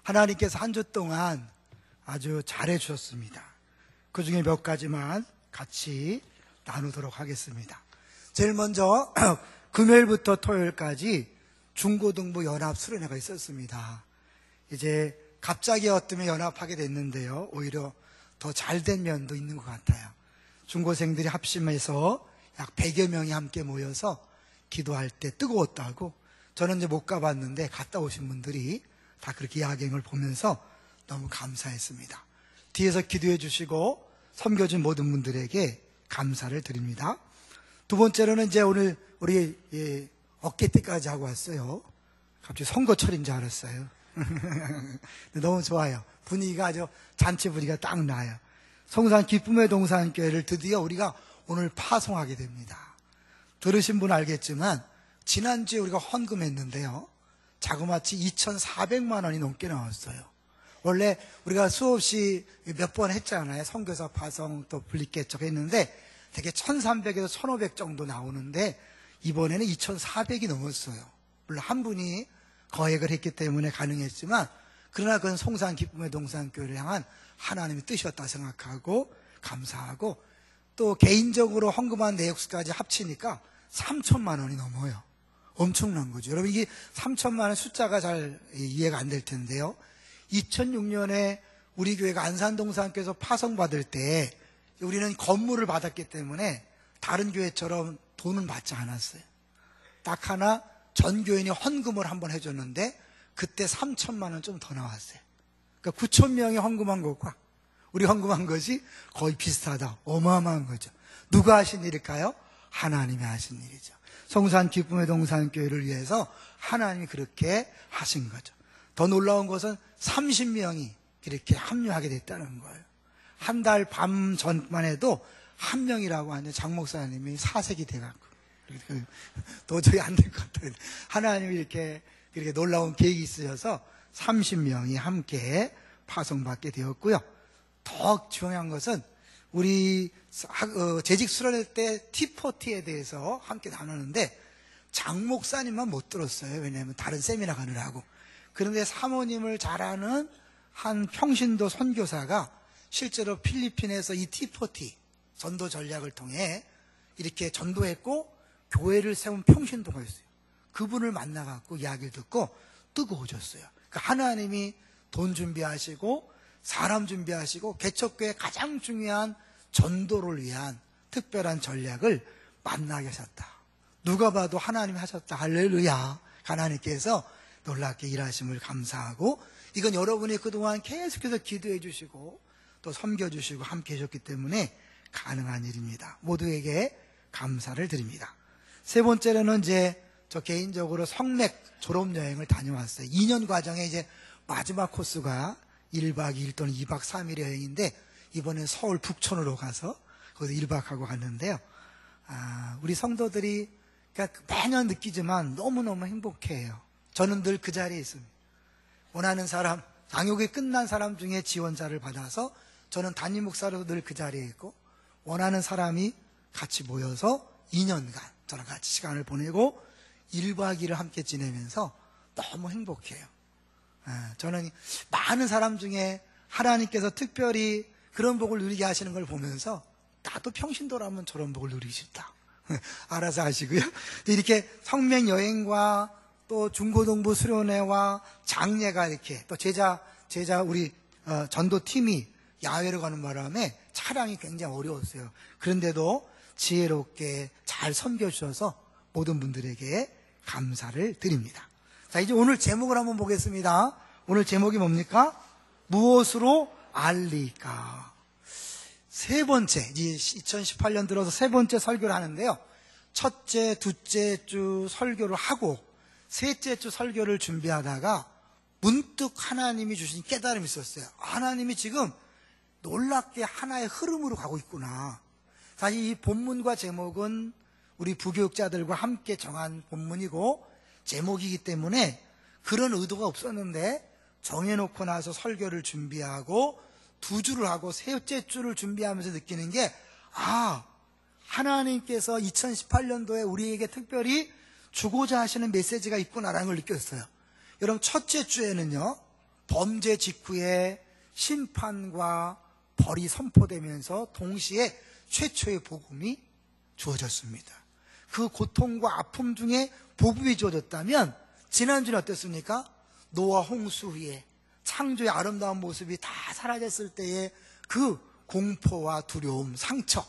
하나님께서 한 주 동안 아주 잘해 주셨습니다. 그 중에 몇 가지만 같이 나누도록 하겠습니다. 제일 먼저 금요일부터 토요일까지 중고등부 연합 수련회가 있었습니다. 이제 갑자기 어쩌면 연합하게 됐는데요, 오히려 더 잘된 면도 있는 것 같아요. 중고생들이 합심해서 약 100여 명이 함께 모여서 기도할 때 뜨거웠다고, 저는 이제 못 가봤는데 갔다 오신 분들이 다 그렇게 이야기한 걸 보면서 너무 감사했습니다. 뒤에서 기도해 주시고 섬겨준 모든 분들에게 감사를 드립니다. 두 번째로는 이제 오늘 우리 어깨때까지 하고 왔어요. 갑자기 선거철인 줄 알았어요. 너무 좋아요. 분위기가 아주 잔치 분위기가 딱 나요. 성산 기쁨의 동산교회를 드디어 우리가 오늘 파송하게 됩니다. 들으신 분 알겠지만 지난주에 우리가 헌금했는데요, 자그마치 2,400만 원이 넘게 나왔어요. 원래 우리가 수없이 몇 번 했잖아요. 선교사 파송 또 분립개척 했는데 되게 1,300에서 1,500 정도 나오는데 이번에는 2,400이 넘었어요. 물론 한 분이 거액을 했기 때문에 가능했지만, 그러나 그건 성산 기쁨의 동산교회를 향한 하나님의 뜻이었다 생각하고 감사하고, 또 개인적으로 헌금한 내역수까지 합치니까 3천만 원이 넘어요. 엄청난 거죠. 여러분, 이게 3천만 원 숫자가 잘 이해가 안 될 텐데요, 2006년에 우리 교회가 안산동산교회에서 파송받을 때 우리는 건물을 받았기 때문에 다른 교회처럼 돈은 받지 않았어요. 딱 하나 전 교인이 헌금을 한번 해줬는데 그때 3천만 원 좀 더 나왔어요. 그러니까 9천 명이 헌금한 것과 우리 헌금한 것이 거의 비슷하다. 어마어마한 거죠. 누가 하신 일일까요? 하나님이 하신 일이죠. 성산 기쁨의 동산교회를 위해서 하나님이 그렇게 하신 거죠. 더 놀라운 것은 30명이 이렇게 합류하게 됐다는 거예요. 한 달 밤 전만 해도 한 명이라고 하는 장 목사님이 사색이 돼갖고 도저히 안 될 것 같아요. 하나님이 이렇게 놀라운 계획이 있으셔서 30명이 함께 파송받게 되었고요. 더 중요한 것은 우리 재직 수련회 때 T40에 대해서 함께 나누는데 장 목사님만 못 들었어요. 왜냐하면 다른 세미나 가느라고. 그런데 사모님을 잘 아는 한 평신도 선교사가 실제로 필리핀에서 이 T40 전도 전략을 통해 이렇게 전도했고 교회를 세운 평신도가 있어요. 그분을 만나갖고 이야기를 듣고 뜨거워졌어요. 그러니까 하나님이 돈 준비하시고 사람 준비하시고 개척교회 가장 중요한 전도를 위한 특별한 전략을 만나게 하셨다. 누가 봐도 하나님이 하셨다. 할렐루야. 하나님께서 놀랍게 일하심을 감사하고, 이건 여러분이 그동안 계속해서 기도해 주시고 또 섬겨주시고 함께 해줬기 때문에 가능한 일입니다. 모두에게 감사를 드립니다. 세 번째로는 이제 저 개인적으로 성맥 졸업여행을 다녀왔어요. 2년 과정에 이제 마지막 코스가 1박 2일 또는 2박 3일 여행인데, 이번엔 서울 북촌으로 가서 거기서 1박하고 갔는데요. 우리 성도들이 그러니까 매년 느끼지만 너무너무 행복해요. 저는 늘 그 자리에 있습니다. 원하는 사람, 양육이 끝난 사람 중에 지원자를 받아서 저는 담임 목사로도 늘 그 자리에 있고, 원하는 사람이 같이 모여서 2년간 저랑 같이 시간을 보내고 1박 2일을 함께 지내면서 너무 행복해요. 저는 많은 사람 중에 하나님께서 특별히 그런 복을 누리게 하시는 걸 보면서 나도 평신도라면 저런 복을 누리고 싶다. 알아서 하시고요. 이렇게 성mek 여행과 또 중고등부 수련회와 장례가 이렇게 또 제자 우리 전도팀이 야외로 가는 바람에 차량이 굉장히 어려웠어요. 그런데도 지혜롭게 잘 섬겨주셔서 모든 분들에게 감사를 드립니다. 자, 이제 오늘 제목을 한번 보겠습니다. 오늘 제목이 뭡니까? 무엇으로 알리까? 세 번째, 2018년 들어서 세 번째 설교를 하는데요. 첫째, 둘째 주 설교를 하고 셋째 주 설교를 준비하다가 문득 하나님이 주신 깨달음이 있었어요. 하나님이 지금 놀랍게 하나의 흐름으로 가고 있구나. 사실 이 본문과 제목은 우리 부교육자들과 함께 정한 본문이고 제목이기 때문에 그런 의도가 없었는데, 정해놓고 나서 설교를 준비하고 두 주를 하고 셋째 주를 준비하면서 느끼는 게, 하나님께서 2018년도에 우리에게 특별히 주고자 하시는 메시지가 있구나라는 걸 느꼈어요. 여러분, 첫째 주에는요, 범죄 직후에 심판과 벌이 선포되면서 동시에 최초의 복음이 주어졌습니다. 그 고통과 아픔 중에 복음이 주어졌다면 지난주는 어땠습니까? 노아 홍수 후에 창조의 아름다운 모습이 다 사라졌을 때의 그 공포와 두려움, 상처,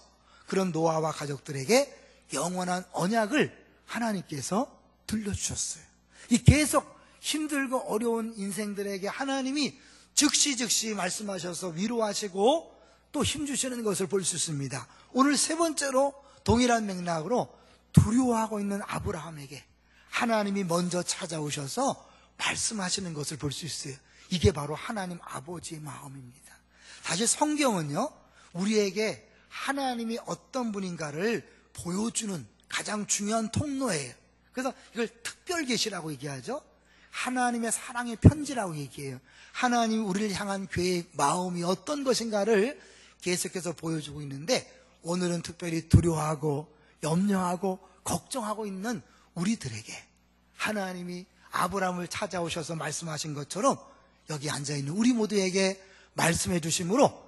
그런 노아와 가족들에게 영원한 언약을 하나님께서 들려주셨어요. 이 계속 힘들고 어려운 인생들에게 하나님이 즉시 말씀하셔서 위로하시고 또 힘주시는 것을 볼 수 있습니다. 오늘 세 번째로 동일한 맥락으로 두려워하고 있는 아브라함에게 하나님이 먼저 찾아오셔서 말씀하시는 것을 볼 수 있어요. 이게 바로 하나님 아버지의 마음입니다. 사실 성경은요, 우리에게 하나님이 어떤 분인가를 보여주는 가장 중요한 통로예요. 그래서 이걸 특별 계시라고 얘기하죠. 하나님의 사랑의 편지라고 얘기해요. 하나님이 우리를 향한 그의 마음이 어떤 것인가를 계속해서 보여주고 있는데, 오늘은 특별히 두려워하고 염려하고 걱정하고 있는 우리들에게 하나님이 아브라함을 찾아오셔서 말씀하신 것처럼 여기 앉아있는 우리 모두에게 말씀해 주심으로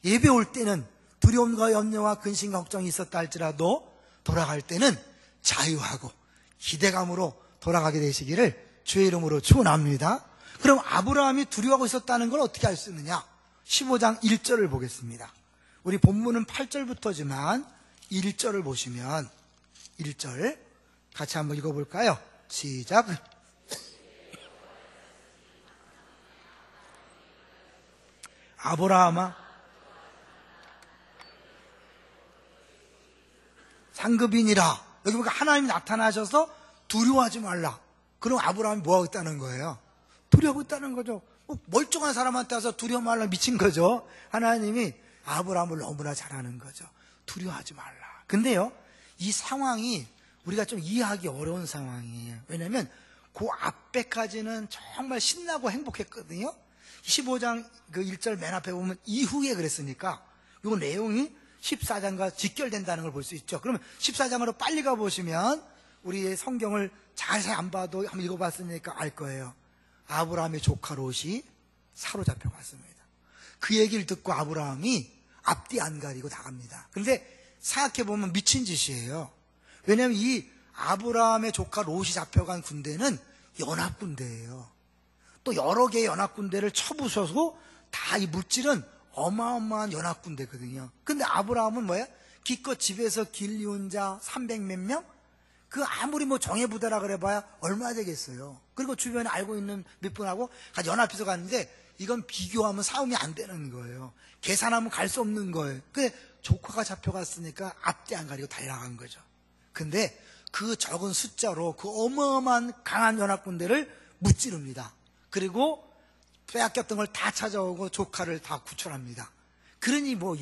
예배 올 때는 두려움과 염려와 근심 걱정이 있었다 할지라도 돌아갈 때는 자유하고 기대감으로 돌아가게 되시기를 주의 이름으로 축원합니다. 그럼 아브라함이 두려워하고 있었다는 걸 어떻게 알 수 있느냐? 15장 1절을 보겠습니다. 우리 본문은 8절부터지만 1절을 보시면 1절 같이 한번 읽어볼까요? 시작. 아브라함아, 상급인이라. 여기 보니까 하나님이 나타나셔서 두려워하지 말라. 그럼 아브라함이 뭐하고 있다는 거예요? 두려워하고 있다는 거죠. 멀쩡한 사람한테 와서 두려워 말라 미친 거죠. 하나님이 아브라함을 너무나 잘하는 거죠. 두려워하지 말라. 근데요, 이 상황이 우리가 좀 이해하기 어려운 상황이에요. 왜냐하면 그 앞에까지는 정말 신나고 행복했거든요. 15장 그 1절 맨 앞에 보면 이후에 그랬으니까 이 내용이 14장과 직결된다는 걸 볼 수 있죠. 그러면 14장으로 빨리 가보시면 우리 성경을 자세히 안 봐도 한번 읽어봤으니까 알 거예요. 아브라함의 조카 롯이 사로잡혀 갔습니다. 그 얘기를 듣고 아브라함이 앞뒤 안 가리고 나갑니다. 그런데 생각해보면 미친 짓이에요. 왜냐하면 이 아브라함의 조카 롯이 잡혀간 군대는 연합군대예요. 또 여러 개의 연합군대를 쳐부셔서 다 이 물질은 어마어마한 연합군대거든요. 근데 아브라함은 뭐야? 기껏 집에서 길리운 자 300몇 명? 그 아무리 뭐 정예부대라 그래봐야 얼마 되겠어요. 그리고 주변에 알고 있는 몇 분하고 같이 연합해서 갔는데 이건 비교하면 싸움이 안 되는 거예요. 계산하면 갈 수 없는 거예요. 근데 조카가 잡혀갔으니까 앞뒤 안 가리고 달려간 거죠. 근데 그 적은 숫자로 그 어마어마한 강한 연합군대를 무찌릅니다. 그리고 빼앗겼던 걸 다 찾아오고 조카를 다 구출합니다. 그러니 뭐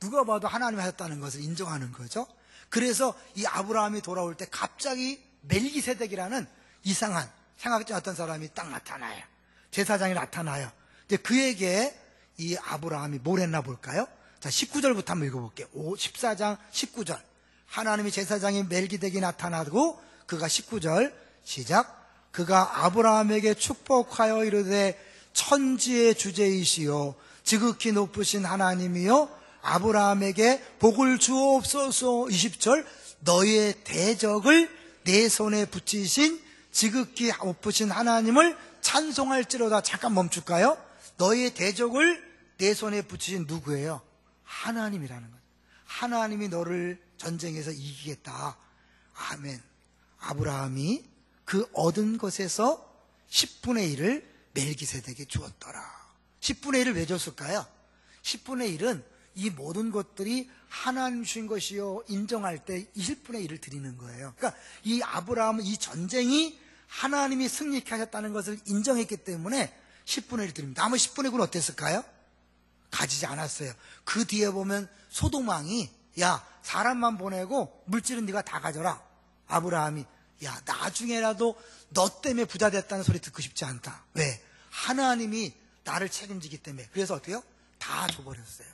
누가 봐도 하나님이 하셨다는 것을 인정하는 거죠. 그래서 이 아브라함이 돌아올 때 갑자기 멜기세덱이라는 이상한 생각지 어떤 사람이 딱 나타나요. 제사장이 나타나요. 이제 그에게 이 아브라함이 뭘 했나 볼까요? 자, 19절부터 한번 읽어볼게요. 14장 19절. 하나님이 제사장인 멜기세덱이 나타나고 그가 19절 시작. 그가 아브라함에게 축복하여 이르되 천지의 주제이시요 지극히 높으신 하나님이요 아브라함에게 복을 주옵소서. 20절. 너희의 대적을 내 손에 붙이신 지극히 높으신 하나님을 찬송할지로다. 잠깐 멈출까요? 너희의 대적을 내 손에 붙이신 누구예요? 하나님이라는 거예요. 하나님이 너를 전쟁에서 이기겠다. 아멘. 아브라함이 그 얻은 것에서 10분의 1을 멜기세덱에게 주었더라. 10분의 1을 왜 줬을까요? 10분의 1은 이 모든 것들이 하나님 주신 것이요 인정할 때 10분의 1을 드리는 거예요. 그러니까 이 아브라함은 이 전쟁이 하나님이 승리케 하셨다는 것을 인정했기 때문에 10분의 1을 드립니다. 나머지 10분의 9는 어땠을까요? 가지지 않았어요. 그 뒤에 보면 소돔왕이 야 사람만 보내고 물질은 네가 다 가져라. 아브라함이 야 나중에라도 너 때문에 부자 됐다는 소리 듣고 싶지 않다. 왜? 하나님이 나를 책임지기 때문에. 그래서 어때요? 다 줘버렸어요.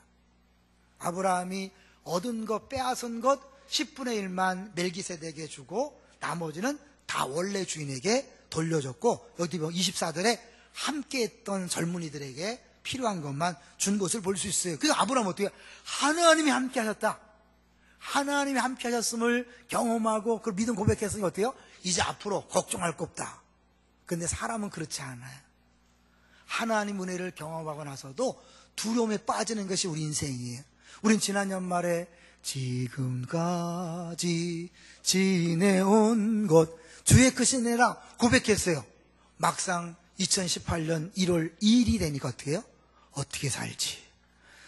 아브라함이 얻은 것 빼앗은 것 10분의 1만 멜기세덱에게 주고 나머지는 다 원래 주인에게 돌려줬고 여기 보면 24절에 함께했던 젊은이들에게 필요한 것만 준 것을 볼 수 있어요. 그래서 아브라함은 어떻게 해요? 하나님이 함께 하셨다. 하나님이 함께 하셨음을 경험하고 그걸 믿음 고백했으니 어때요? 이제 앞으로 걱정할 거 없다. 근데 사람은 그렇지 않아요. 하나님 은혜를 경험하고 나서도 두려움에 빠지는 것이 우리 인생이에요. 우린 지난 연말에 지금까지 지내온 것 주의 크신 은혜라 고백했어요. 막상 2018년 1월 2일이 되니까 어떻게 해요? 어떻게 살지?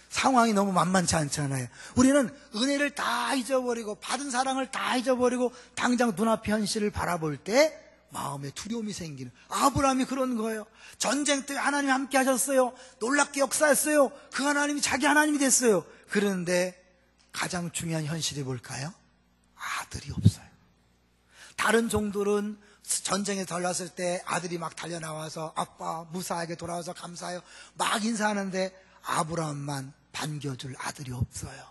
상황이 너무 만만치 않잖아요. 우리는 은혜를 다 잊어버리고 받은 사랑을 다 잊어버리고 당장 눈앞의 현실을 바라볼 때 마음에 두려움이 생기는, 아브라함이 그런 거예요. 전쟁 때 하나님이 함께 하셨어요. 놀랍게 역사했어요. 그 하나님이 자기 하나님이 됐어요. 그런데 가장 중요한 현실이 뭘까요? 아들이 없어요. 다른 종들은 전쟁에 들어갔을 때 아들이 막 달려나와서 아빠 무사하게 돌아와서 감사해요 막 인사하는데 아브라함만 반겨줄 아들이 없어요.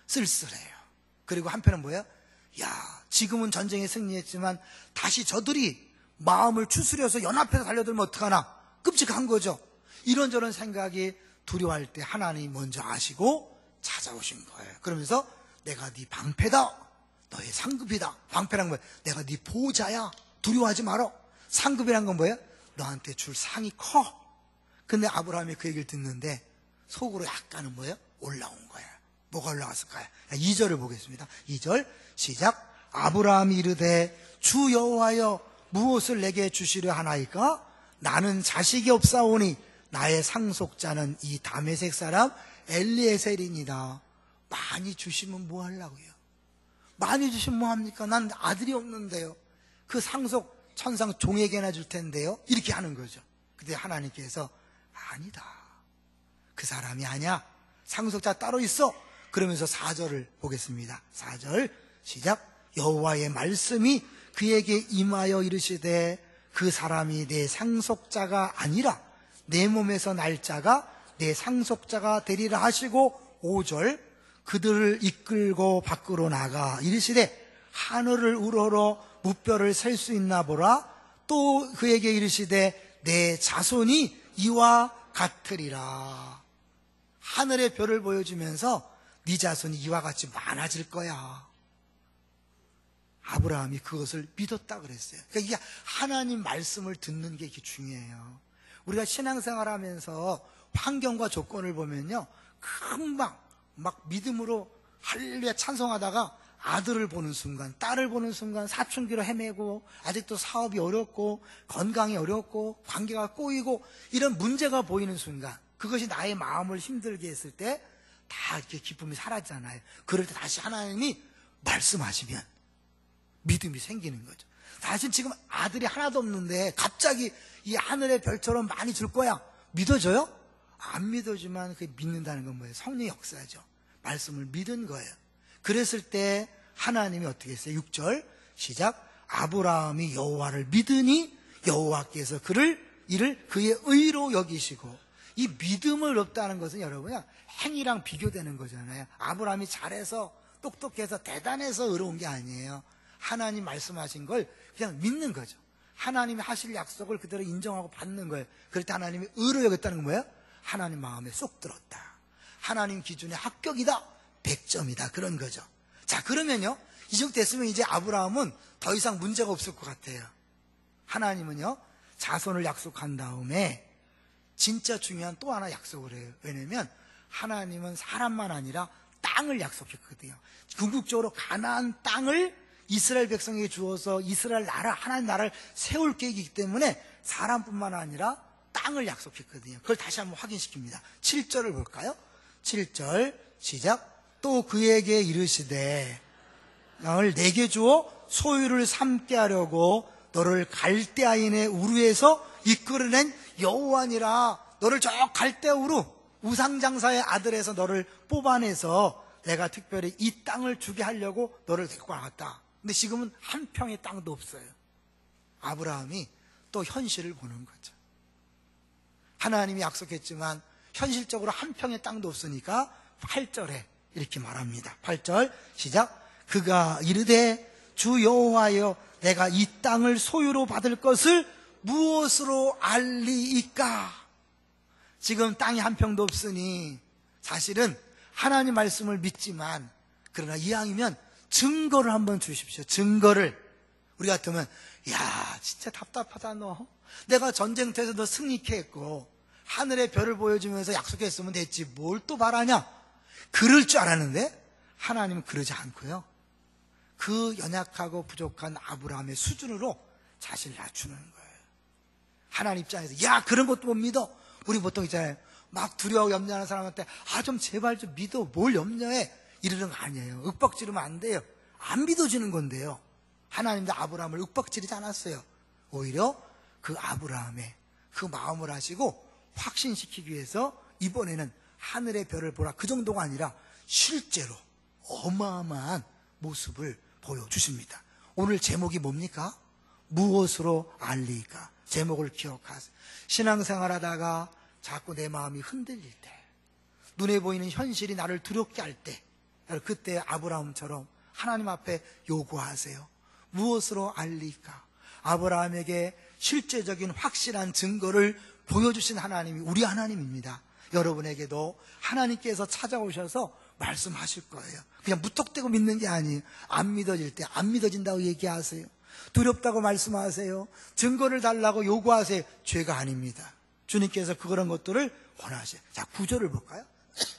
쓸쓸해요. 그리고 한편은 뭐예요? 야, 지금은 전쟁에 승리했지만 다시 저들이 마음을 추스려서 연합해서 달려들면 어떡하나, 끔찍한 거죠. 이런저런 생각이 두려워할 때 하나님이 먼저 아시고 찾아오신 거예요. 그러면서 내가 네 방패다, 너의 상급이다. 방패란 거예요. 내가 네 보호자야, 두려워하지 마라. 상급이란 건 뭐예요? 너한테 줄 상이 커. 근데 아브라함이 그 얘기를 듣는데 속으로 약간은 뭐예요? 올라온 거예요. 뭐가 올라왔을까요? 2절을 보겠습니다. 2절 시작. 아브라함이 이르되 주 여호와여 무엇을 내게 주시려 하나이까? 나는 자식이 없사오니 나의 상속자는 이 다메섹 사람 엘리에셀이니라. 많이 주시면 뭐 하려고요? 많이 주시면 뭐 합니까? 난 아들이 없는데요. 그 상속 천상 종에게나 줄 텐데요. 이렇게 하는 거죠. 근데 하나님께서 아니다, 그 사람이 아니야, 상속자 따로 있어. 그러면서 4절을 보겠습니다. 4절 시작. 여호와의 말씀이 그에게 임하여 이르시되 그 사람이 내 상속자가 아니라 내 몸에서 날 자가 내 상속자가 되리라 하시고 5절 그들을 이끌고 밖으로 나가 이르시되 하늘을 우러러 무뼈를 셀 수 있나 보라. 또 그에게 이르시되 내 자손이 이와 같으리라. 하늘의 별을 보여주면서 네 자손이 이와 같이 많아질 거야. 아브라함이 그것을 믿었다 그랬어요. 그러니까 이게 하나님 말씀을 듣는 게 이렇게 중요해요. 우리가 신앙생활 하면서 환경과 조건을 보면요, 금방 막 믿음으로 할렐루야 찬송하다가 아들을 보는 순간, 딸을 보는 순간 사춘기로 헤매고 아직도 사업이 어렵고 건강이 어렵고 관계가 꼬이고 이런 문제가 보이는 순간, 그것이 나의 마음을 힘들게 했을 때 다 이렇게 기쁨이 사라지잖아요. 그럴 때 다시 하나님이 말씀하시면 믿음이 생기는 거죠. 사실 지금 아들이 하나도 없는데 갑자기 이 하늘의 별처럼 많이 줄 거야, 믿어져요? 안 믿어지만 그게 믿는다는 건 뭐예요? 성령의 역사죠. 말씀을 믿은 거예요. 그랬을 때 하나님이 어떻게 했어요? 6절 시작. 아브라함이 여호와를 믿으니 여호와께서 이를 그의 의로 여기시고. 이 믿음을 얻다는 것은 여러분요, 행위랑 비교되는 거잖아요. 아브라함이 잘해서 똑똑해서 대단해서 의로운 게 아니에요. 하나님 말씀하신 걸 그냥 믿는 거죠. 하나님이 하실 약속을 그대로 인정하고 받는 거예요. 그럴 때 하나님이 의로 여겼다는 건 뭐예요? 하나님 마음에 쏙 들었다, 하나님 기준에 합격이다, 100점이다, 그런 거죠. 자, 그러면요, 이 정도 됐으면 이제 아브라함은 더 이상 문제가 없을 것 같아요. 하나님은요, 자손을 약속한 다음에 진짜 중요한 또 하나 약속을 해요. 왜냐면 하나님은 사람만 아니라 땅을 약속했거든요. 궁극적으로 가나안 땅을 이스라엘 백성에게 주어서 이스라엘 나라, 하나님 나라를 세울 계획이기 때문에 사람뿐만 아니라 땅을 약속했거든요. 그걸 다시 한번 확인시킵니다. 7절을 볼까요? 7절 시작. 또 그에게 이르시되 너를 내게 주어 소유를 삼게 하려고 너를 갈대아인의 우르에서 이끌어낸 여호와니라. 너를 저 갈대 우르 우상장사의 아들에서 너를 뽑아내서 내가 특별히 이 땅을 주게 하려고 너를 데리고 나갔다. 근데 지금은 한 평의 땅도 없어요. 아브라함이 또 현실을 보는 거죠. 하나님이 약속했지만 현실적으로 한 평의 땅도 없으니까 8절에 이렇게 말합니다. 8절 시작. 그가 이르되 주 여호와여 내가 이 땅을 소유로 받을 것을 무엇으로 알리이까? 지금 땅이 한 평도 없으니 사실은 하나님 말씀을 믿지만, 그러나 이왕이면 증거를 한번 주십시오. 증거를. 우리 같으면 야 진짜 답답하다 너. 내가 전쟁터에서 너 승리케 했고 하늘의 별을 보여주면서 약속했으면 됐지 뭘 또 바라냐. 그럴 줄 알았는데 하나님은 그러지 않고요, 그 연약하고 부족한 아브라함의 수준으로 자신을 낮추는 거예요. 하나님 입장에서 야 그런 것도 못 믿어. 우리 보통 있잖아요, 막 두려워 염려하는 사람한테 좀 제발 좀 믿어. 뭘 염려해. 이러는 거 아니에요. 윽박지르면 안 돼요. 안 믿어지는 건데요, 하나님도 아브라함을 윽박지르지 않았어요. 오히려 그 아브라함의 그 마음을 하시고 확신시키기 위해서 이번에는 하늘의 별을 보라, 그 정도가 아니라 실제로 어마어마한 모습을 보여주십니다. 오늘 제목이 뭡니까? 무엇으로 알리까? 제목을 기억하세요. 신앙생활 하다가 자꾸 내 마음이 흔들릴 때, 눈에 보이는 현실이 나를 두렵게 할 때, 그때 아브라함처럼 하나님 앞에 요구하세요. 무엇으로 알리까? 아브라함에게 실제적인 확실한 증거를 보여주신 하나님이 우리 하나님입니다. 여러분에게도 하나님께서 찾아오셔서 말씀하실 거예요. 그냥 무턱대고 믿는 게 아니에요. 안 믿어질 때 안 믿어진다고 얘기하세요. 두렵다고 말씀하세요. 증거를 달라고 요구하세요. 죄가 아닙니다. 주님께서 그런 것들을 원하세요. 자, 9절을 볼까요?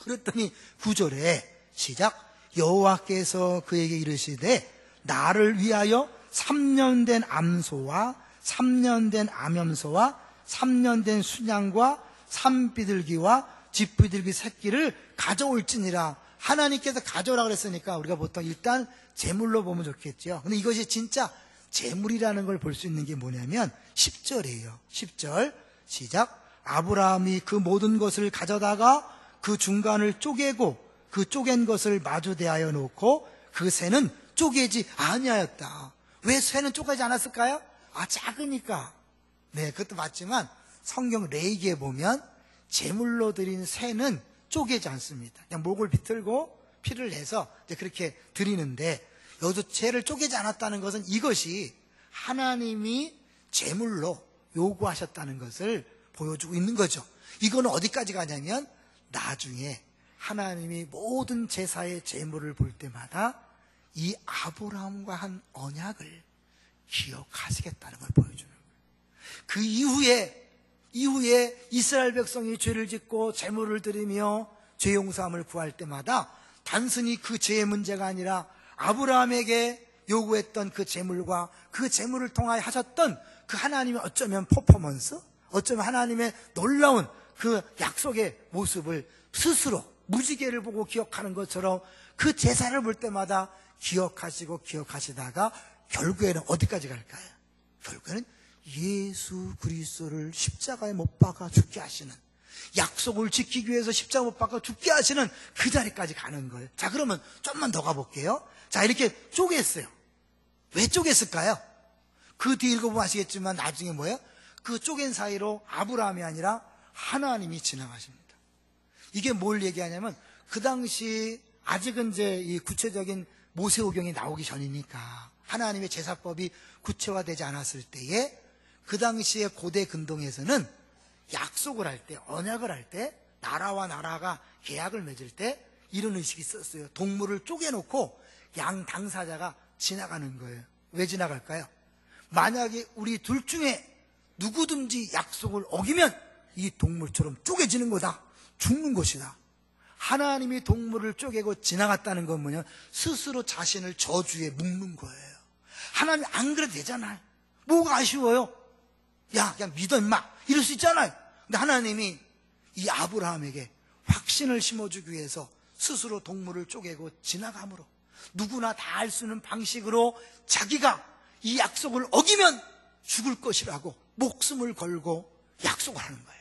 그랬더니 9절에 시작. 여호와께서 그에게 이르시되 나를 위하여 3년 된 암소와 3년 된 암염소와 3년 된 순양과 산비둘기와 집비둘기 새끼를 가져올지니라. 하나님께서 가져오라 그랬으니까 우리가 보통 일단 제물로 보면 좋겠죠. 근데 이것이 진짜 제물이라는 걸 볼 수 있는 게 뭐냐면 10절이에요. 10절 시작. 아브라함이 그 모든 것을 가져다가 그 중간을 쪼개고 그 쪼갠 것을 마주 대하여 놓고 그 새는 쪼개지 아니하였다. 왜 새는 쪼개지 않았을까요? 작으니까. 네, 그것도 맞지만 성경 레위기에 보면 제물로 드린 새는 쪼개지 않습니다. 그냥 목을 비틀고 피를 내서 이제 그렇게 드리는데, 여기서 새를 쪼개지 않았다는 것은 이것이 하나님이 제물로 요구하셨다는 것을 보여주고 있는 거죠. 이거는 어디까지 가냐면 나중에 하나님이 모든 제사의 제물을 볼 때마다 이 아브라함과 한 언약을 기억하시겠다는 걸 보여주는 거예요. 그 이후에 이스라엘 백성이 죄를 짓고 제물을 드리며 죄 용서함을 구할 때마다 단순히 그 죄의 문제가 아니라 아브라함에게 요구했던 그 제물과 그 제물을 통하여 하셨던 그 하나님의 어쩌면 퍼포먼스, 어쩌면 하나님의 놀라운 그 약속의 모습을 스스로 무지개를 보고 기억하는 것처럼 그 제사를 볼 때마다 기억하시다가 결국에는 어디까지 갈까요? 결국에는 예수 그리스도를 십자가에 못 박아 죽게 하시는, 약속을 지키기 위해서 십자가 못 박아 죽게 하시는 그 자리까지 가는 거예요. 자, 그러면 좀만 더 가볼게요. 자, 이렇게 쪼갰어요. 왜 쪼갰을까요? 그 뒤 읽어보면 아시겠지만 나중에 뭐예요? 그 쪼갠 사이로 아브라함이 아니라 하나님이 지나가십니다. 이게 뭘 얘기하냐면 그 당시 아직은 이제 이 구체적인 모세오경이 나오기 전이니까 하나님의 제사법이 구체화되지 않았을 때에 그 당시에 고대 근동에서는 약속을 할 때, 언약을 할 때, 나라와 나라가 계약을 맺을 때 이런 의식이 있었어요. 동물을 쪼개놓고 양 당사자가 지나가는 거예요. 왜 지나갈까요? 만약에 우리 둘 중에 누구든지 약속을 어기면 이 동물처럼 쪼개지는 거다. 죽는 것이다. 하나님이 동물을 쪼개고 지나갔다는 건 뭐냐? 스스로 자신을 저주에 묶는 거예요. 하나님 안 그래도 되잖아요. 뭐가 아쉬워요? 야, 그냥 믿어 임마. 이럴 수 있잖아요. 근데 하나님이 이 아브라함에게 확신을 심어주기 위해서 스스로 동물을 쪼개고 지나감으로, 누구나 다 알 수 있는 방식으로 자기가 이 약속을 어기면 죽을 것이라고 목숨을 걸고 약속을 하는 거예요.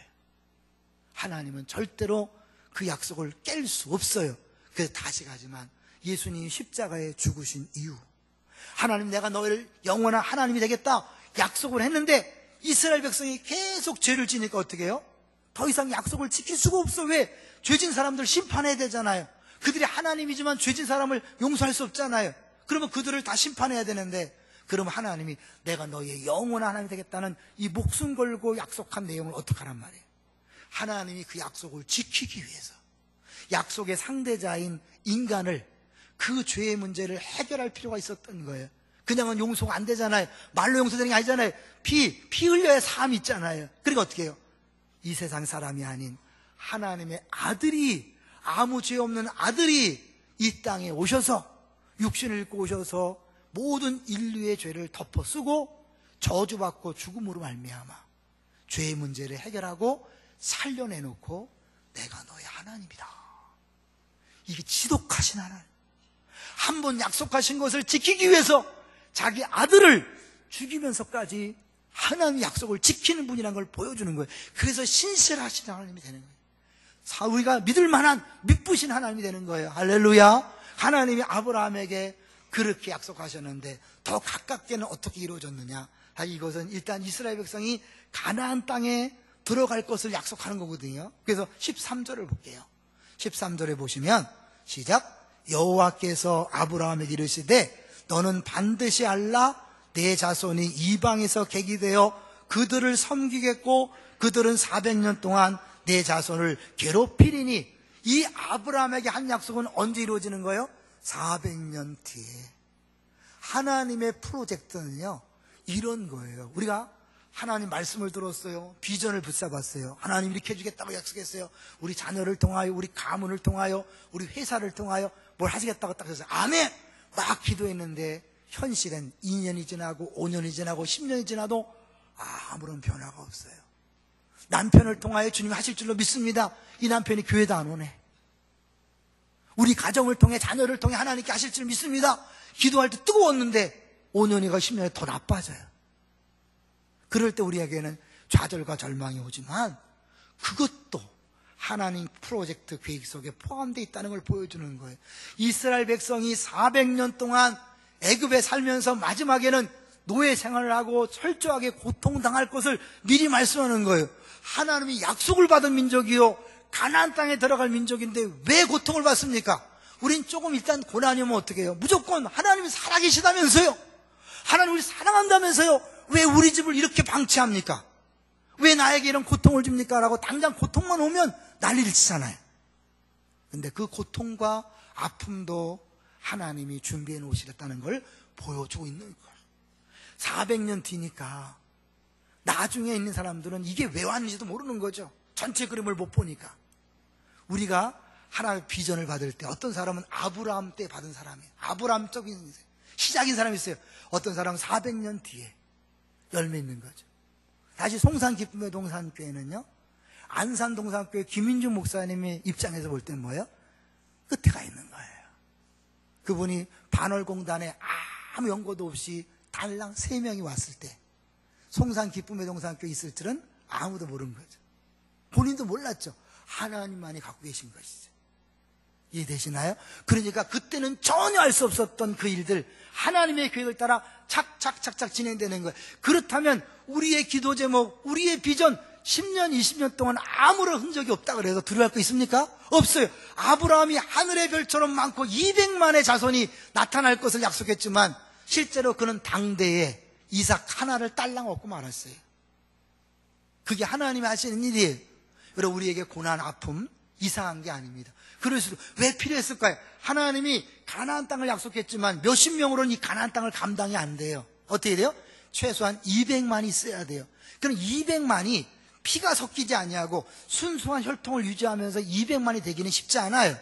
하나님은 절대로 그 약속을 깰 수 없어요. 그래서 다시 가지만 예수님이 십자가에 죽으신 이유, 하나님 내가 너희를 영원한 하나님이 되겠다 약속을 했는데 이스라엘 백성이 계속 죄를 지니까 어떻게 해요? 더 이상 약속을 지킬 수가 없어. 왜? 죄진 사람들 심판해야 되잖아요. 그들이 하나님이지만 죄진 사람을 용서할 수 없잖아요. 그러면 그들을 다 심판해야 되는데 그럼 하나님이 내가 너의 영원한 하나님이 되겠다는 이 목숨 걸고 약속한 내용을 어떻게 하란 말이에요? 하나님이 그 약속을 지키기 위해서 약속의 상대자인 인간을 그 죄의 문제를 해결할 필요가 있었던 거예요. 그냥은 용서가 안 되잖아요. 말로 용서되는 게 아니잖아요. 피 흘려야 사함이 있잖아요. 그러니까 어떻게 해요? 이 세상 사람이 아닌 하나님의 아들이, 아무 죄 없는 아들이 이 땅에 오셔서 육신을 입고 오셔서 모든 인류의 죄를 덮어 쓰고 저주받고 죽음으로 말미암아 죄의 문제를 해결하고 살려내놓고 내가 너의 하나님이다. 이게 지독하신 하나님, 한 번 약속하신 것을 지키기 위해서 자기 아들을 죽이면서까지 하나님의 약속을 지키는 분이라는 걸 보여주는 거예요. 그래서 신실하신 하나님이 되는 거예요. 우리가 믿을 만한 믿으신 하나님이 되는 거예요. 할렐루야. 하나님이 아브라함에게 그렇게 약속하셨는데 더 가깝게는 어떻게 이루어졌느냐? 이것은 일단 이스라엘 백성이 가나안 땅에 들어갈 것을 약속하는 거거든요. 그래서 13절을 볼게요. 13절에 보시면 시작. 여호와께서 아브라함에게 이르시되 너는 반드시 알라 내 자손이 이방에서 객이 되어 그들을 섬기겠고 그들은 400년 동안 내 자손을 괴롭히리니. 이 아브라함에게 한 약속은 언제 이루어지는 거예요? 400년 뒤에. 하나님의 프로젝트는요 이런 거예요. 우리가 하나님 말씀을 들었어요. 비전을 붙잡았어요. 하나님 이렇게 해주겠다고 약속했어요. 우리 자녀를 통하여, 우리 가문을 통하여, 우리 회사를 통하여 뭘 하시겠다고 딱 해서 아멘! 막 기도했는데 현실은 2년이 지나고 5년이 지나고 10년이 지나도 아무런 변화가 없어요. 남편을 통하여 주님이 하실 줄로 믿습니다. 이 남편이 교회도 안 오네. 우리 가정을 통해, 자녀를 통해 하나님께 하실 줄 믿습니다. 기도할 때 뜨거웠는데 5년이가 10년이 더 나빠져요. 그럴 때 우리에게는 좌절과 절망이 오지만 그것도 하나님 프로젝트 계획 속에 포함되어 있다는 걸 보여주는 거예요. 이스라엘 백성이 400년 동안 애굽에 살면서 마지막에는 노예 생활을 하고 철저하게 고통당할 것을 미리 말씀하는 거예요. 하나님이 약속을 받은 민족이요 가나안 땅에 들어갈 민족인데 왜 고통을 받습니까? 우린 조금 일단 고난이 오면 어떻게 해요? 무조건 하나님이 살아계시다면서요. 하나님 우리 사랑한다면서요. 왜 우리 집을 이렇게 방치합니까? 왜 나에게 이런 고통을 줍니까? 라고 당장 고통만 오면 난리를 치잖아요. 근데 그 고통과 아픔도 하나님이 준비해 놓으시겠다는 걸 보여주고 있는 거예요. 400년 뒤니까 나중에 있는 사람들은 이게 왜 왔는지도 모르는 거죠. 전체 그림을 못 보니까. 우리가 하나님의 비전을 받을 때 어떤 사람은 아브라함 때 받은 사람이에요. 아브라함적인 시작인 사람이 있어요. 어떤 사람은 400년 뒤에 열매 있는 거죠. 다시 송산 기쁨의 동산교회는요, 안산 동산교회 김인중 목사님의 입장에서 볼 때는 뭐예요? 끝에 가 있는 거예요. 그분이 반월공단에 아무 연고도 없이 달랑 3명이 왔을 때 송산 기쁨의 동산교회 있을 줄은 아무도 모르는 거죠. 본인도 몰랐죠. 하나님만이 갖고 계신 것이죠. 이해되시나요? 그러니까 그때는 전혀 알 수 없었던 그 일들 하나님의 계획을 따라 착착착착 진행되는 거예요. 그렇다면 우리의 기도 제목, 우리의 비전 10년, 20년 동안 아무런 흔적이 없다 그래서 두려워할 거 있습니까? 없어요. 아브라함이 하늘의 별처럼 많고 200만의 자손이 나타날 것을 약속했지만 실제로 그는 당대에 이삭 하나를 딸랑 얻고 말았어요. 그게 하나님이 하시는 일이에요. 여러분, 우리에게 고난, 아픔 이상한 게 아닙니다. 그럴수록 왜 필요했을까요? 하나님이 가나안 땅을 약속했지만 몇십 명으로는 이 가나안 땅을 감당이 안 돼요. 어떻게 돼요? 최소한 200만이 있어야 돼요. 그럼 200만이 피가 섞이지 아니하고 순수한 혈통을 유지하면서 200만이 되기는 쉽지 않아요.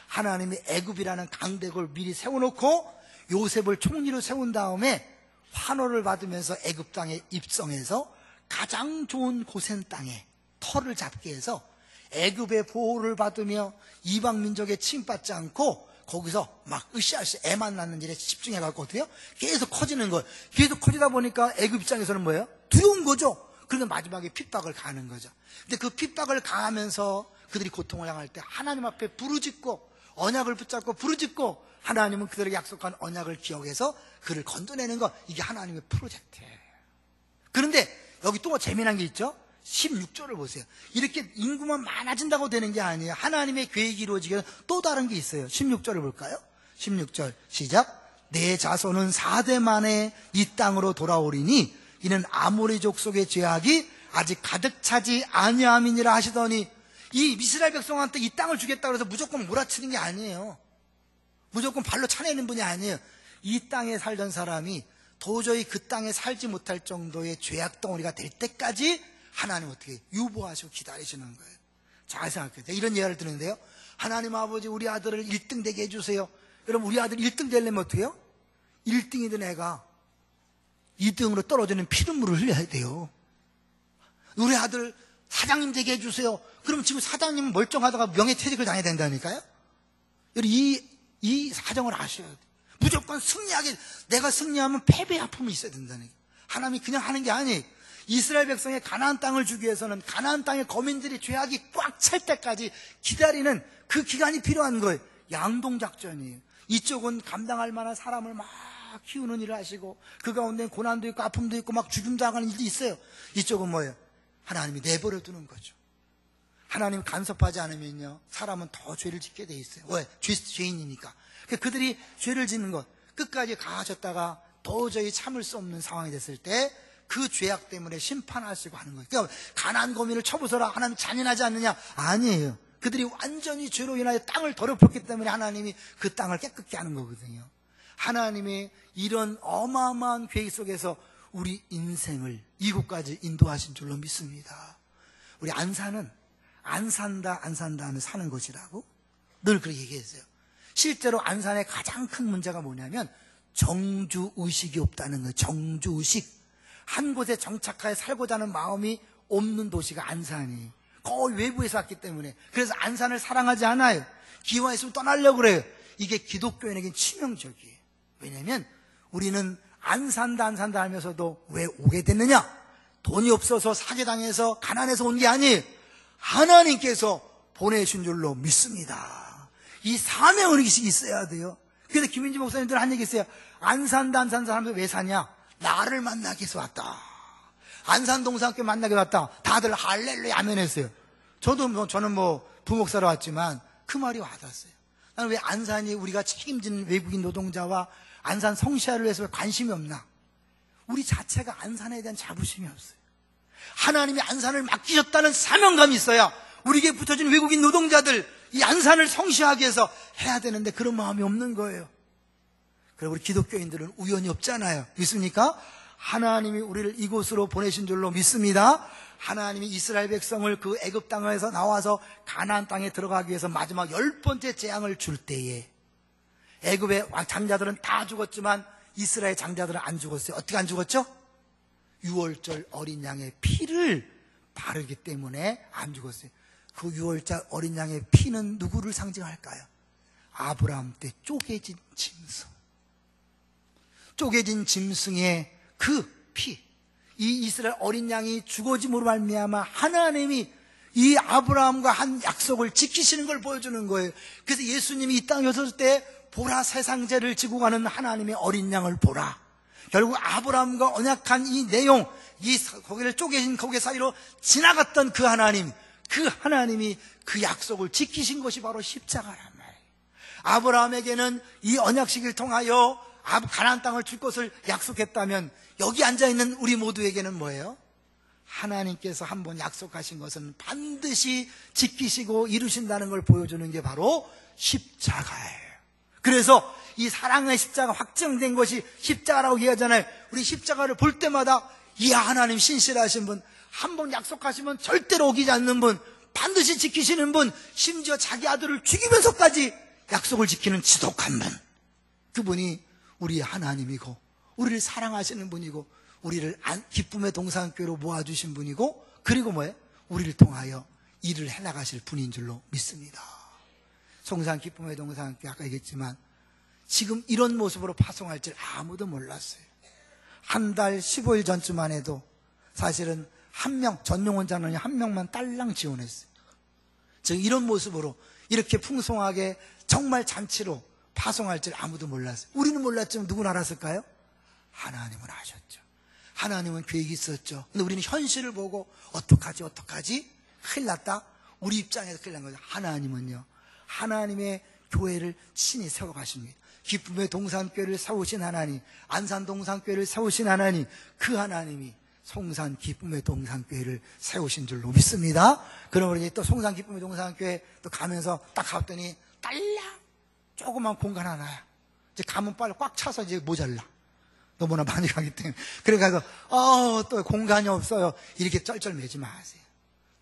하나님이 애굽이라는 강대국을 미리 세워놓고 요셉을 총리로 세운 다음에 환호를 받으면서 애굽 땅에 입성해서 가장 좋은 고센 땅에 터를 잡게 해서 애굽의 보호를 받으며 이방 민족에 침받지 않고 거기서 막 으쌰으쌰 애만 낳는 일에 집중해갖고 어떻게 해요? 계속 커지는 거예요. 계속 커지다 보니까 애굽 입장에서는 뭐예요? 두려운 거죠. 그러니까 마지막에 핍박을 가하는 거죠. 근데 그 핍박을 가하면서 그들이 고통을 당할 때 하나님 앞에 부르짖고 언약을 붙잡고 부르짖고 하나님은 그들에게 약속한 언약을 기억해서 그를 건져내는 거, 이게 하나님의 프로젝트예요. 그런데 여기 또 재미난 게 있죠? 16절을 보세요. 이렇게 인구만 많아진다고 되는 게 아니에요. 하나님의 계획이 이루어지기 위해서 또 다른 게 있어요. 16절을 볼까요? 16절 시작. 내 자손은 4대 만에 이 땅으로 돌아오리니 이는 아모리 족속의 죄악이 아직 가득 차지 아니함이니라 하시더니, 이 이스라엘 백성한테 이 땅을 주겠다고 해서 무조건 몰아치는 게 아니에요. 무조건 발로 차내는 분이 아니에요. 이 땅에 살던 사람이 도저히 그 땅에 살지 못할 정도의 죄악 덩어리가 될 때까지 하나님 어떻게 유보하시고 기다리시는 거예요. 잘 생각해요. 이런 예를 드는데요, 하나님 아버지 우리 아들을 1등 되게 해주세요. 여러분, 우리 아들 1등 되려면 어떻게 해요? 1등이던 애가 2등으로 떨어지는 피눈물을 흘려야 돼요. 우리 아들 사장님 되게 해주세요. 그럼 지금 사장님은 멀쩡하다가 명예퇴직을 당해야 된다니까요. 이 사정을 아셔야 돼요. 무조건 승리하게, 내가 승리하면 패배 아픔이 있어야 된다니까요. 하나님이 그냥 하는 게 아니에요. 이스라엘 백성의 가나안 땅을 주기 위해서는 가나안 땅의 거민들이 죄악이 꽉 찰 때까지 기다리는 그 기간이 필요한 거예요. 양동작전이에요. 이쪽은 감당할 만한 사람을 막 키우는 일을 하시고 그 가운데 고난도 있고 아픔도 있고 막 죽임당하는 일도 있어요. 이쪽은 뭐예요? 하나님이 내버려 두는 거죠. 하나님 간섭하지 않으면요, 사람은 더 죄를 짓게 돼 있어요. 왜? 죄인이니까. 그들이 죄를 짓는 것 끝까지 가하셨다가 도저히 참을 수 없는 상황이 됐을 때 그 죄악 때문에 심판하시고 하는 거예요. 그러니까 가나안 거민을 쳐부숴라, 하나님 잔인하지 않느냐? 아니에요. 그들이 완전히 죄로 인하여 땅을 더럽혔기 때문에 하나님이 그 땅을 깨끗게 하는 거거든요. 하나님의 이런 어마어마한 계획 속에서 우리 인생을 이곳까지 인도하신 줄로 믿습니다. 우리 안산은 안 산다 하면 사는 것이라고 늘 그렇게 얘기했어요. 실제로 안산의 가장 큰 문제가 뭐냐면 정주의식이 없다는 거예요. 정주의식. 한 곳에 정착하여 살고자 하는 마음이 없는 도시가 안산이에요. 거의 외부에서 왔기 때문에. 그래서 안산을 사랑하지 않아요. 기회가 있으면 떠나려고 그래요. 이게 기독교인에겐 치명적이에요. 왜냐하면 우리는 안 산다 하면서도 왜 오게 됐느냐? 돈이 없어서 사기당해서 가난해서 온 게 아니에요. 하나님께서 보내신 줄로 믿습니다. 이 사명 의식이 있어야 돼요. 그래서 김인지 목사님들 한 얘기 있어요. 안 산다 하면서 왜 사냐? 나를 만나기 위해서 왔다. 안산 동산교회 만나게 왔다. 다들 할렐루야 아멘 했어요. 저는 부목사로 왔지만 그 말이 와닿았어요. 나는 왜 안산이 우리가 책임지는 외국인 노동자와 안산 성시아를 위해서 왜 관심이 없나? 우리 자체가 안산에 대한 자부심이 없어요. 하나님이 안산을 맡기셨다는 사명감이 있어야 우리에게 붙여진 외국인 노동자들 이 안산을 성시하기 위해서 해야 되는데 그런 마음이 없는 거예요. 그리고 우리 기독교인들은 우연이 없잖아요. 믿습니까? 하나님이 우리를 이곳으로 보내신 줄로 믿습니다. 하나님이 이스라엘 백성을 그 애굽 땅에서 나와서 가나안 땅에 들어가기 위해서 마지막 10번째 재앙을 줄 때에 애굽의 장자들은 다 죽었지만 이스라엘 장자들은 안 죽었어요. 어떻게 안 죽었죠? 유월절 어린 양의 피를 바르기 때문에 안 죽었어요. 그 유월절 어린 양의 피는 누구를 상징할까요? 아브라함 때 쪼개진 짐승. 쪼개진 짐승의 그 피, 이 이스라엘 어린 양이 죽어짐으로 말미암아 하나님이 이 아브라함과 한 약속을 지키시는 걸 보여주는 거예요. 그래서 예수님이 이 땅에 오셨을 때 보라 세상죄를 지고 가는 하나님의 어린 양을 보라. 결국 아브라함과 언약한 이 내용, 이 고개를 쪼개진 고개 사이로 지나갔던 그 하나님이 그 약속을 지키신 것이 바로 십자가란 말이에요. 아브라함에게는 이 언약식을 통하여 가나안 땅을 줄 것을 약속했다면 여기 앉아있는 우리 모두에게는 뭐예요? 하나님께서 한번 약속하신 것은 반드시 지키시고 이루신다는 걸 보여주는 게 바로 십자가예요. 그래서 이 사랑의 십자가 확정된 것이 십자가라고 얘기하잖아요. 우리 십자가를 볼 때마다 이야 하나님 신실하신 분, 한번 약속하시면 절대로 어기지 않는 분, 반드시 지키시는 분, 심지어 자기 아들을 죽이면서까지 약속을 지키는 지독한 분, 그분이 우리 하나님이고 우리를 사랑하시는 분이고 우리를 기쁨의 동산교회로 모아주신 분이고 그리고 뭐예요? 우리를 통하여 일을 해나가실 분인 줄로 믿습니다. 송산 기쁨의 동산교회 아까 얘기했지만 지금 이런 모습으로 파송할 줄 아무도 몰랐어요. 한 달 15일 전쯤만 해도 사실은 전용원장은 한 명만 딸랑 지원했어요. 즉 이런 모습으로 이렇게 풍성하게 정말 잔치로 파송할 줄 아무도 몰랐어요. 우리는 몰랐지만 누구는 알았을까요? 하나님은 아셨죠. 하나님은 계획이 있었죠. 근데 우리는 현실을 보고 어떡하지? 큰일 났다. 우리 입장에서 큰일 난 거죠. 하나님은요, 하나님의 교회를 친히 세워가십니다. 기쁨의 동산교회를 세우신 하나님, 안산 동산교회를 세우신 하나님, 그 하나님이 송산 기쁨의 동산교회를 세우신 줄로 믿습니다. 그러므로 또 송산 기쁨의 동산교회 또 가면서 딱 갔더니 딸랑 조그만 공간 하나야. 이제 가면 빨리 꽉 차서 이제 모자라. 너무나 많이 가기 때문에. 그래 가서 또 공간이 없어요. 이렇게 쩔쩔매지 마세요.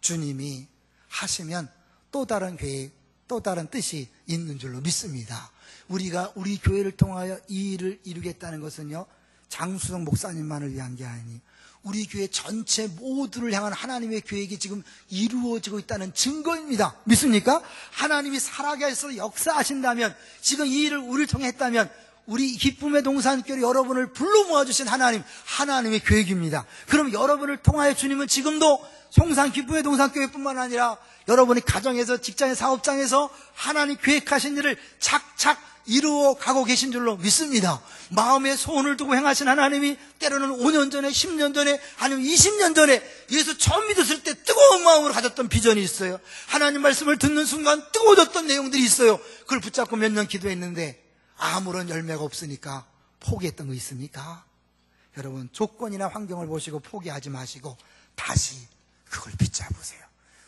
주님이 하시면 또 다른 계획, 또 다른 뜻이 있는 줄로 믿습니다. 우리가 우리 교회를 통하여 이 일을 이루겠다는 것은요, 장수성 목사님만을 위한 게 아니니 우리 교회 전체 모두를 향한 하나님의 계획이 지금 이루어지고 있다는 증거입니다. 믿습니까? 하나님이 살아계셔서 역사하신다면, 지금 이 일을 우리를 통해 했다면, 우리 기쁨의 동산교회 여러분을 불러 모아주신 하나님의 계획입니다. 그럼 여러분을 통하여 주님은 지금도 송산 기쁨의 동산교회뿐만 아니라 여러분이 가정에서, 직장의 사업장에서 하나님 계획하신 일을 착착 이루어 가고 계신 줄로 믿습니다. 마음에 소원을 두고 행하신 하나님이 때로는 5년 전에, 10년 전에, 아니면 20년 전에 예수 처음 믿었을 때 뜨거운 마음으로 가졌던 비전이 있어요. 하나님 말씀을 듣는 순간 뜨거워졌던 내용들이 있어요. 그걸 붙잡고 몇 년 기도했는데 아무런 열매가 없으니까 포기했던 거 있습니까? 여러분, 조건이나 환경을 보시고 포기하지 마시고 다시 그걸 붙잡으세요.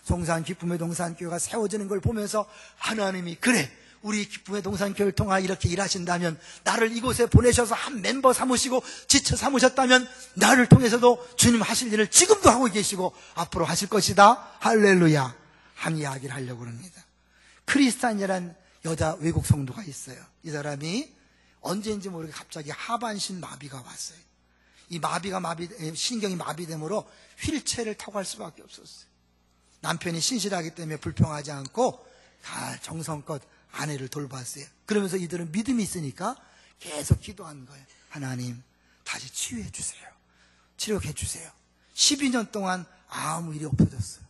송산 기쁨의 동산교회가 세워지는 걸 보면서 하나님이, 그래, 우리 기쁨의 동산교회를 통하여 이렇게 일하신다면, 나를 이곳에 보내셔서 한 멤버 삼으시고 지체 삼으셨다면 나를 통해서도 주님 하실 일을 지금도 하고 계시고 앞으로 하실 것이다. 할렐루야. 한 이야기를 하려고 합니다. 크리스탄이라는 여자 외국 성도가 있어요. 이 사람이 언제인지 모르게 갑자기 하반신 마비가 왔어요. 이 신경이 마비됨으로 휠체어를 타고 갈 수밖에 없었어요. 남편이 신실하기 때문에 불평하지 않고 정성껏 아내를 돌봤어요. 그러면서 이들은 믿음이 있으니까 계속 기도한 거예요. 하나님, 다시 치유해 주세요. 치료해 주세요. 12년 동안 아무 일이 없어졌어요.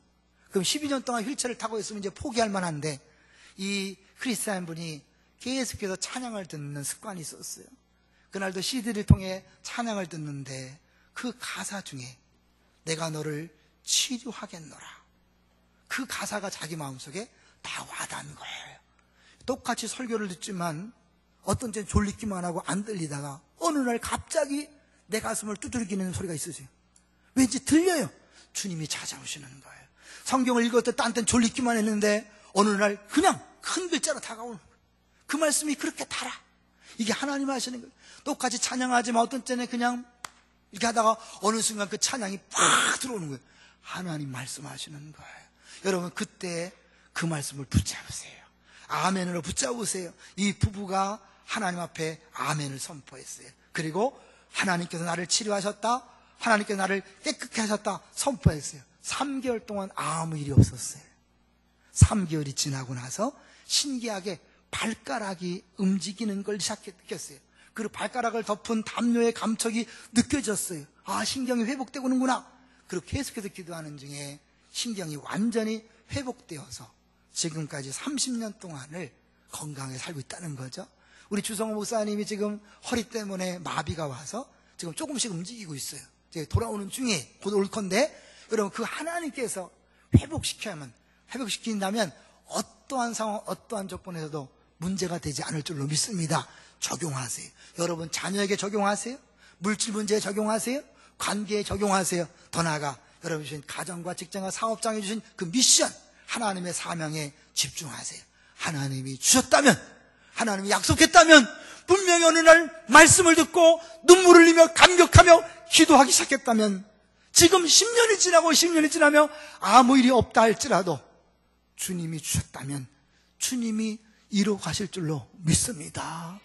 그럼 12년 동안 휠체어를 타고 있으면 이제 포기할 만한데, 이 크리스찬 분이 계속해서 찬양을 듣는 습관이 있었어요. 그날도 CD를 통해 찬양을 듣는데 그 가사 중에 내가 너를 치료하겠노라, 그 가사가 자기 마음속에 다 와닿은 거예요. 똑같이 설교를 듣지만 어떤 때는 졸리기만 하고 안 들리다가 어느 날 갑자기 내 가슴을 두들기는 소리가 있으세요. 왠지 들려요. 주님이 찾아오시는 거예요. 성경을 읽을 때 딴 때는 졸리기만 했는데 어느 날 그냥 큰 글자로 다가오는 거예요. 그 말씀이 그렇게 달아. 이게 하나님 하시는 거예요. 똑같이 찬양하지만 어떤 때는 그냥 이렇게 하다가 어느 순간 그 찬양이 팍 들어오는 거예요. 하나님 말씀하시는 거예요. 여러분, 그때 그 말씀을 붙잡으세요. 아멘으로 붙잡으세요. 이 부부가 하나님 앞에 아멘을 선포했어요. 그리고 하나님께서 나를 치료하셨다, 하나님께서 나를 깨끗게 하셨다 선포했어요. 3개월 동안 아무 일이 없었어요. 3개월이 지나고 나서 신기하게 발가락이 움직이는 걸 느꼈어요. 그리고 발가락을 덮은 담요의 감촉이 느껴졌어요. 아, 신경이 회복되고 오는구나. 그리고 계속해서 기도하는 중에 신경이 완전히 회복되어서 지금까지 30년 동안을 건강하게 살고 있다는 거죠. 우리 주성호 목사님이 지금 허리 때문에 마비가 와서 지금 조금씩 움직이고 있어요. 이제 돌아오는 중에 곧 올 건데, 여러분, 그 하나님께서 회복시킨다면 어떠한 상황, 어떠한 조건에서도 문제가 되지 않을 줄로 믿습니다. 적용하세요. 여러분, 자녀에게 적용하세요. 물질 문제에 적용하세요. 관계에 적용하세요. 더 나아가 여러분 주신 가정과 직장과 사업장에 주신 그 미션, 하나님의 사명에 집중하세요. 하나님이 주셨다면, 하나님이 약속했다면 분명히 어느 날 말씀을 듣고 눈물을 흘리며 감격하며 기도하기 시작했다면, 지금 10년이 지나고 10년이 지나며 아무 일이 없다 할지라도 주님이 주셨다면 주님이 이루어 가실 줄로 믿습니다.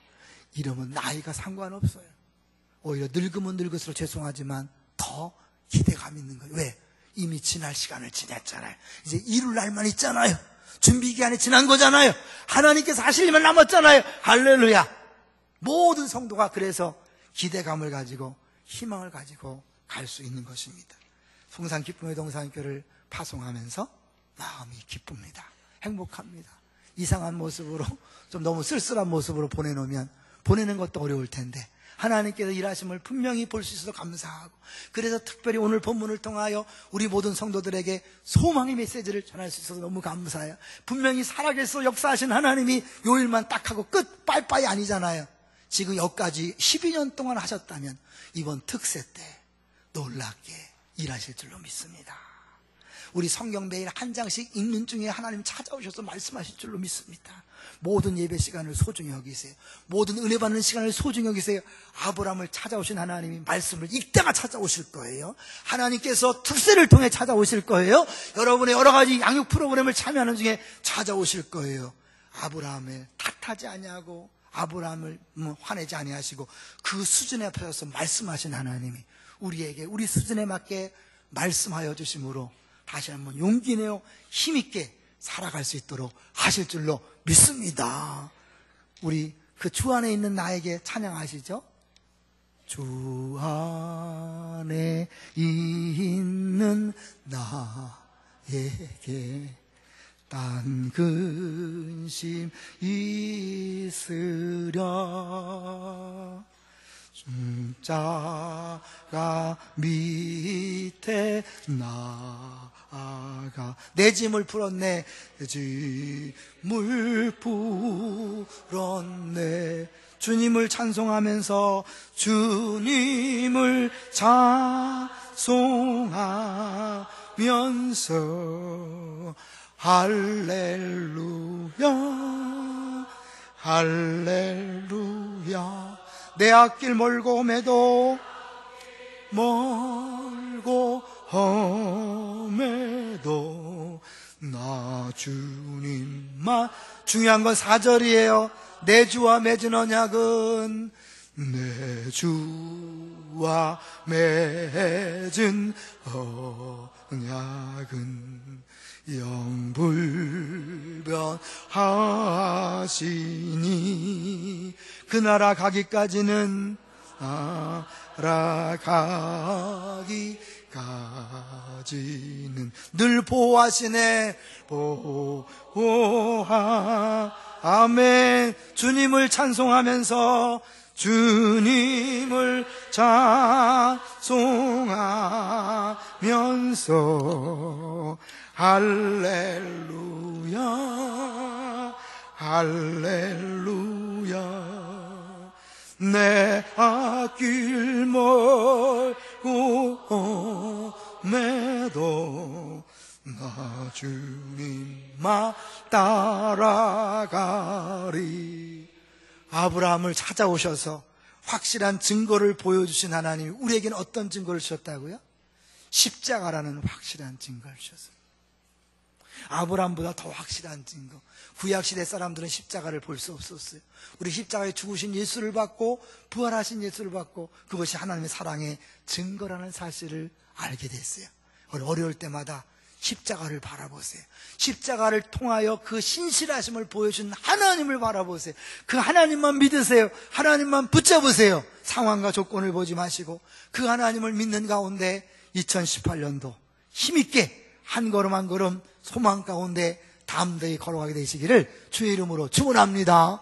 이러면 나이가 상관없어요. 오히려 늙으면 늙을수록 죄송하지만 더 기대감 있는 거예요. 왜? 이미 지날 시간을 지냈잖아요. 이제 이룰 날만 있잖아요. 준비 기간이 지난 거잖아요. 하나님께서 하실 일만 남았잖아요. 할렐루야. 모든 성도가 그래서 기대감을 가지고 희망을 가지고 갈 수 있는 것입니다. 송산 기쁨의 동산교를 파송하면서 마음이 기쁩니다. 행복합니다. 이상한 모습으로, 좀 너무 쓸쓸한 모습으로 보내놓으면 보내는 것도 어려울 텐데 하나님께서 일하심을 분명히 볼 수 있어서 감사하고, 그래서 특별히 오늘 본문을 통하여 우리 모든 성도들에게 소망의 메시지를 전할 수 있어서 너무 감사해요. 분명히 살아계셔서 역사하신 하나님이 요 일만 딱 하고 끝, 빠이빠이 아니잖아요. 지금 여기까지 12년 동안 하셨다면 이번 특세 때 놀랍게 일하실 줄로 믿습니다. 우리 성경 매일 한 장씩 읽는 중에 하나님 찾아오셔서 말씀하실 줄로 믿습니다. 모든 예배 시간을 소중히 여기세요. 모든 은혜 받는 시간을 소중히 여기세요. 아브라함을 찾아오신 하나님이 말씀을 읽다가 찾아오실 거예요. 하나님께서 특세를 통해 찾아오실 거예요. 여러분의 여러 가지 양육 프로그램을 참여하는 중에 찾아오실 거예요. 아브라함을 탓하지 아니하고 아브라함을 화내지 아니하시고 그 수준에 앞서서 말씀하신 하나님이 우리에게 우리 수준에 맞게 말씀하여 주심으로 다시 한번 용기 내어 힘있게 살아갈 수 있도록 하실 줄로 믿습니다. 우리 그 주 안에 있는 나에게 찬양하시죠? 주 안에 있는 나에게 딴 근심 있으랴 자가 밑에 나아가 내 짐을 풀었네 짐을 풀었네 주님을 찬송하면서 주님을 찬송하면서 할렐루야 할렐루야 내 앞길 멀고 험해도 험해도 나 주님만 중요한 건 4절이에요. 내 주와 맺은 언약은 내 주와 맺은 언약은 영불변하시니 그 나라 가기까지는 나라가기까지는 늘 보호하시네 아멘 주님을 찬송하면서 주님을 찬송하면서 할렐루야 할렐루야 내 앞길 멀고 험해도 나 주님만 따라가리 아브라함을 찾아오셔서 확실한 증거를 보여주신 하나님이 우리에게는 어떤 증거를 주셨다고요? 십자가라는 확실한 증거를 주셨어요. 아브라함보다 더 확실한 증거. 구약시대 사람들은 십자가를 볼 수 없었어요. 우리 십자가에 죽으신 예수를 받고 부활하신 예수를 받고 그것이 하나님의 사랑의 증거라는 사실을 알게 됐어요. 어려울 때마다 십자가를 바라보세요. 십자가를 통하여 그 신실하심을 보여준 하나님을 바라보세요. 그 하나님만 믿으세요. 하나님만 붙잡으세요. 상황과 조건을 보지 마시고 그 하나님을 믿는 가운데 2018년도 힘있게 한 걸음 한 걸음 소망 가운데 담대히 걸어가게 되시기를 주의 이름으로 축원합니다.